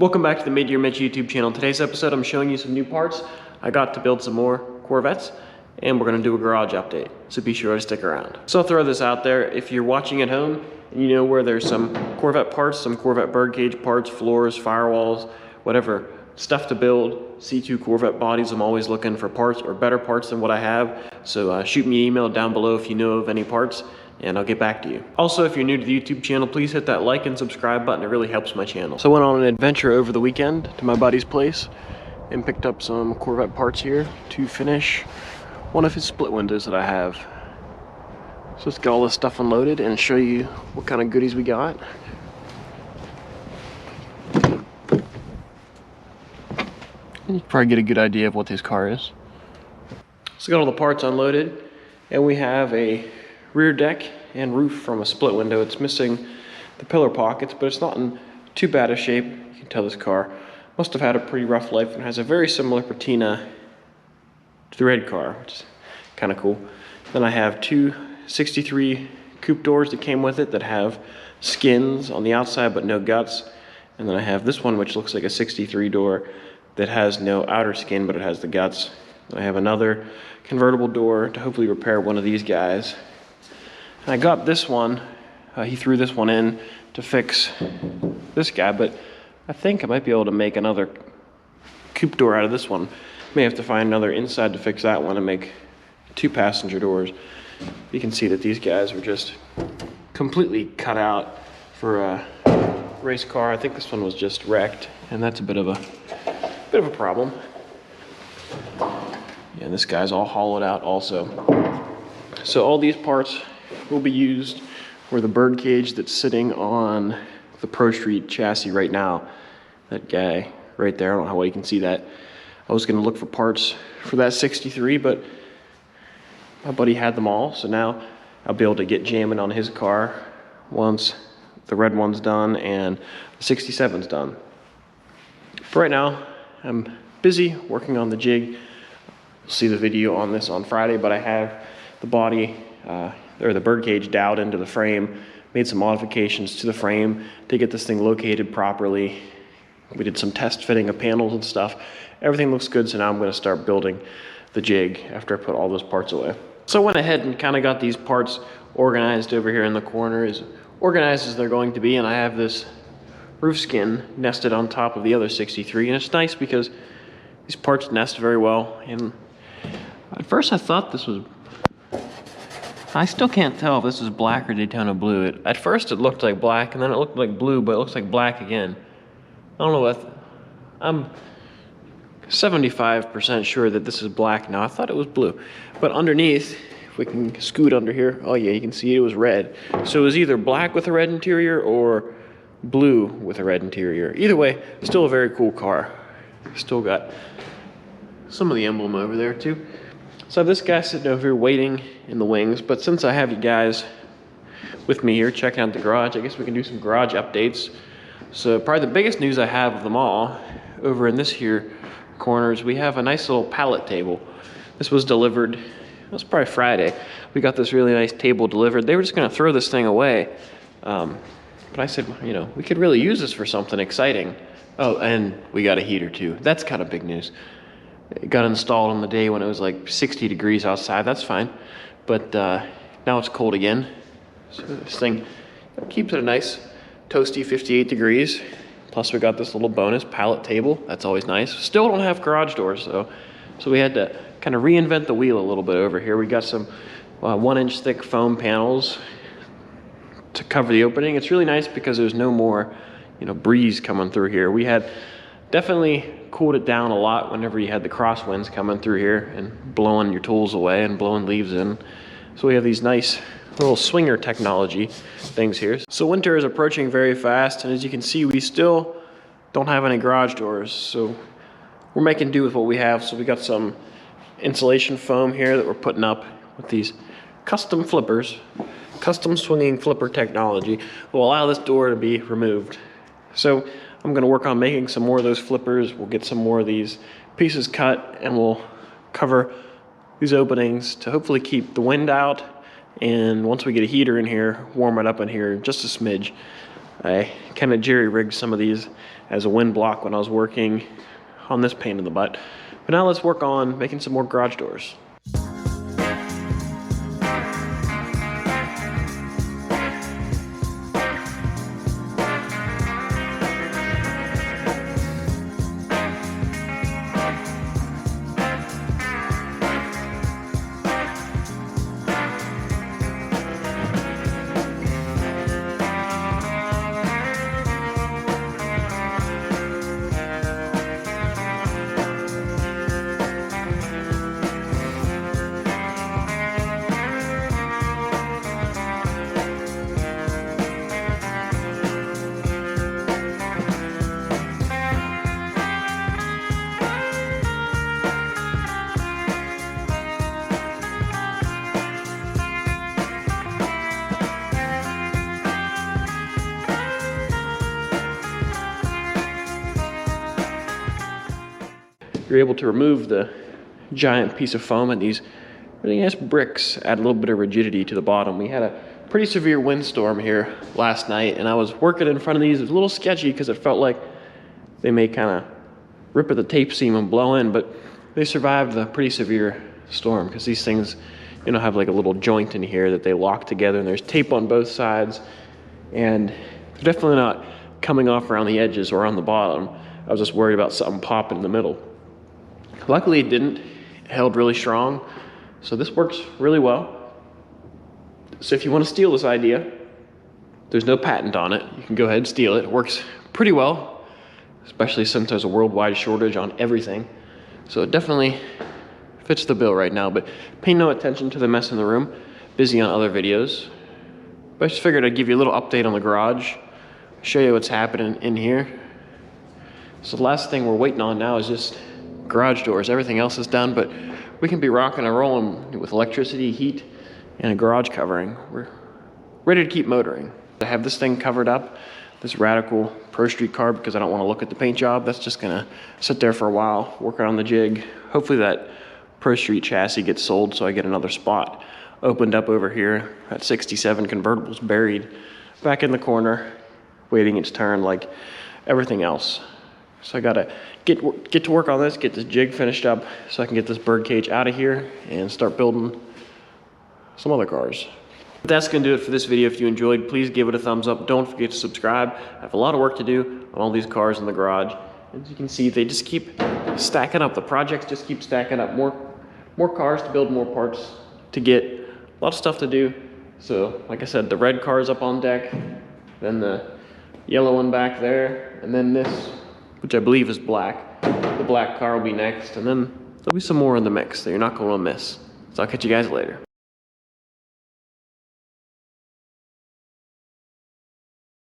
Welcome back to the Mid-Year Mitch YouTube channel. Today's episode, I'm showing you some new parts. I got to build some more Corvettes, and we're gonna do a garage update, so be sure to stick around. So I'll throw this out there. If you're watching at home, and you know where there's some Corvette parts, some Corvette birdcage parts, floors, firewalls, whatever, stuff to build, C2 Corvette bodies, I'm always looking for parts or better parts than what I have. So shoot me an email down below if you know of any parts, and I'll get back to you. Also, if you're new to the YouTube channel, please hit that like and subscribe button. It really helps my channel. So I went on an adventure over the weekend to my buddy's place and picked up some Corvette parts here to finish one of his split windows that I have. So let's get all this stuff unloaded and show you what kind of goodies we got. And you can probably get a good idea of what this car is. So got all the parts unloaded, and we have a rear deck and roof from a split window. It's missing the pillar pockets, but it's not in too bad a shape. You can tell this car must have had a pretty rough life and has a very similar patina to the red car, which is kind of cool. Then I have two 63 coupe doors that came with it that have skins on the outside but no guts. And then I have this one which looks like a 63 door that has no outer skin but it has the guts. And I have another convertible door to hopefully repair one of these guys. And I got this one, he threw this one in to fix this guy, but I think I might be able to make another coupe door out of this one. May have to find another inside to fix that one and make two passenger doors. You can see that these guys were just completely cut out for a race car. I think this one was just wrecked, and that's a bit of a problem. Yeah, and this guy's all hollowed out also. So all these parts will be used for the birdcage that's sitting on the Pro Street chassis right now. That guy right there, I don't know how well you can see that. I was gonna look for parts for that 63, but my buddy had them all, so now I'll be able to get jamming on his car once the red one's done and the 67's done. But right now, I'm busy working on the jig. You'll see the video on this on Friday, but I have the body, or the birdcage dowed into the frame, made some modifications to the frame to get this thing located properly. We did some test fitting of panels and stuff. Everything looks good, so now I'm gonna start building the jig after I put all those parts away. So I went ahead and kind of got these parts organized over here in the corner, as organized as they're going to be, and I have this roof skin nested on top of the other 63, and it's nice because these parts nest very well. And at first I thought this was, I still can't tell if this is black or Daytona blue. At first it looked like black, and then it looked like blue, but it looks like black again. I don't know what, I'm 75% sure that this is black now. I thought it was blue. But underneath, if we can scoot under here, oh yeah, you can see it was red. So it was either black with a red interior or blue with a red interior. Either way, still a very cool car. Still got some of the emblem over there too. So I have this guy sitting over here waiting in the wings, but since I have you guys with me here checking out the garage, I guess we can do some garage updates. So probably the biggest news I have of them all, over in this here corners, we have a nice little pallet table. This was delivered, it was probably Friday. We got this really nice table delivered. They were just gonna throw this thing away. But I said, you know, we could really use this for something exciting. Oh, and we got a heater too. That's kind of big news. It got installed on the day when it was like 60 degrees outside. That's fine. But now it's cold again. So this thing keeps it a nice toasty 58 degrees. Plus we got this little bonus pallet table. That's always nice. Still don't have garage doors though. So we had to kind of reinvent the wheel a little bit over here. We got some 1-inch thick foam panels to cover the opening. It's really nice because there's no more, you know, breeze coming through here. We had definitely cooled it down a lot whenever you had the crosswinds coming through here and blowing your tools away and blowing leaves in. So we have these nice little swinger technology things here. So winter is approaching very fast, and as you can see, we still don't have any garage doors. So we're making do with what we have. So we got some insulation foam here that we're putting up with these custom flippers. Custom swinging flipper technology will allow this door to be removed. So I'm gonna work on making some more of those flippers. We'll get some more of these pieces cut, and we'll cover these openings to hopefully keep the wind out. And once we get a heater in here, warm it up in here just a smidge. I kind of jerry-rigged some of these as a wind block when I was working on this pain in the butt. But now let's work on making some more garage doors. You're able to remove the giant piece of foam, and these really nice bricks add a little bit of rigidity to the bottom. We had a pretty severe windstorm here last night, and I was working in front of these. It was a little sketchy because it felt like they may kind of rip at the tape seam and blow in, but they survived the pretty severe storm because these things, you know, have like a little joint in here that they lock together, and there's tape on both sides, and they're definitely not coming off around the edges or on the bottom. I was just worried about something popping in the middle. Luckily it didn't. It held really strong. So this works really well. So if you want to steal this idea, there's no patent on it. You can go ahead and steal it. It works pretty well, especially since there's a worldwide shortage on everything. So it definitely fits the bill right now, but pay no attention to the mess in the room. Busy on other videos. But I just figured I'd give you a little update on the garage, show you what's happening in here. So the last thing we're waiting on now is just garage doors. Everything else is done, but we can be rocking and rolling with electricity, heat, and a garage covering. We're ready to keep motoring. I have this thing covered up, this Radical Pro Street car, because I don't want to look at the paint job. That's just gonna sit there for a while, working on the jig. Hopefully that Pro Street chassis gets sold so I get another spot opened up over here. That 67 convertible's buried back in the corner, waiting its turn like everything else. So I gotta get to work on this, get this jig finished up so I can get this bird cage out of here and start building some other cars. But that's gonna do it for this video. If you enjoyed, please give it a thumbs up. Don't forget to subscribe. I have a lot of work to do on all these cars in the garage. As you can see, they just keep stacking up. The projects just keep stacking up. More cars to build, more parts to get, a lot of stuff to do. So like I said, the red car is up on deck, then the yellow one back there, and then this, which I believe is black. The black car will be next, and then there'll be some more in the mix that you're not going to miss. So I'll catch you guys later.